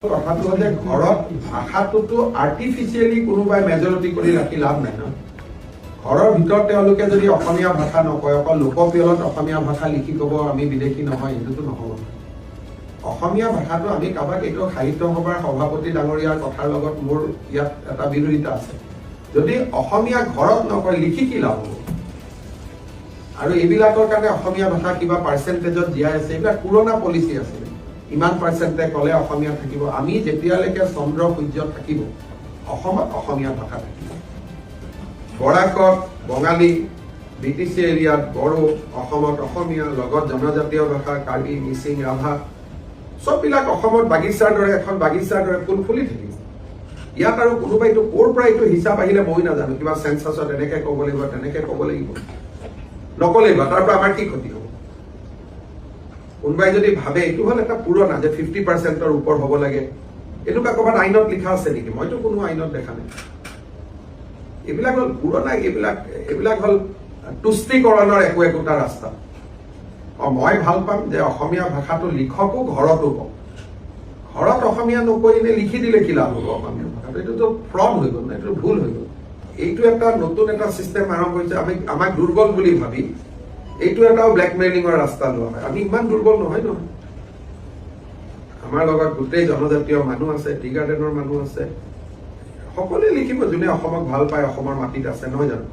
কথাটো হল যে ঘৰত ভাষাটোতো আৰ্টিফিচিয়েলি কোনোবাই মেজৰিটি কৰি ৰাখি লাভ নাই ন। ঘৰৰ ভিতৰত তেওঁলোকে যদি অসমীয়া ভাষা নকয়, অকল লোকপিয়লত অসমীয়া ভাষা লিখি ক'ব আমি বিদেশী নহয়, সেইটোতো নহ'ব। অসমীয়া ভাষাটো আমি কাৰোবাক এইটো সাহিত্য সভাৰ সভাপতি ডাঙৰীয়াৰ কথাৰ লগত মোৰ ইয়াত এটা বিৰোধিতা আছে। যদি অসমীয়া ঘৰত নকয় লিখি কি লাভ হ'ব? আৰু এইবিলাকৰ কাৰণে অসমীয়া ভাষা কিবা পাৰ্চেণ্টেজত জীয়াই আছে, এইবিলাক পুৰণা পলিচি আছে। ইমান পাৰ্চেণ্টে ক'লে অসমীয়া থাকিব। আমি যেতিয়ালৈকে চন্দ্ৰ সূৰ্য থাকিব অসমত অসমীয়া ভাষা থাকিব। বৰাকত বঙালী, BTC এৰিয়াত বড়ো, অসমত অসমীয়া, লগত জনজাতীয় ভাষা কাৰ্বি, মিচিং, ৰাভা, চববিলাক অসমত বাগিচাৰ দৰে এখন বাগিচাৰ দৰে ফুল ফুলি থাকিব। ইয়াত আৰু কোনোবাইতো ক'ৰ পৰা এইটো হিচাপ আহিলে মই নাজানো, কিবা চেঞ্চাছত এনেকে ক'ব লাগিব তেনেকে ক'ব লাগিব, নক'লেই বা তাৰ পৰা আমাৰ কি ক্ষতি হ'ব? কোনোবাই যদি ভাবে এইটো হ'ল এটা পুৰণা যে 50% ওপৰ হ'ব লাগে, এনেকুৱা ক'ৰবাত আইনত লিখা আছে নেকি? মইতো কোনো আইনত দেখা নাই। এইবিলাক হ'ল পুৰণা, এইবিলাক হ'ল তুষ্টিকৰণৰ একোটা ৰাস্তা। মই ভাল পাম যে অসমীয়া ভাষাটো লিখকো ঘৰতো কওক। ঘৰত অসমীয়া নকৈ এনে লিখি দিলে কি লাভ হ'ব? অসমীয়া ভাষাটো এইটোতো ফ্ৰড হৈ গ'ল, এইটো ভুল হৈ গ'ল। এইটো এটা নতুন এটা চিষ্টেম আৰম্ভ হৈছে। আমাক দুৰ্বল বুলি ভাবি এইটো এটাও ব্লেকমেইলিঙৰ ৰাস্তা লোৱা হয়। আমি ইমান দুৰ্বল নহয় নহয়। আমাৰ লগত গোটেই জনজাতীয় মানুহ আছে, টি গাৰ্ডেনৰ মানুহ আছে, সকলোৱে লিখিব যোনে অসমক ভাল পায়, অসমৰ মাটিত আছে, নহয় জানো?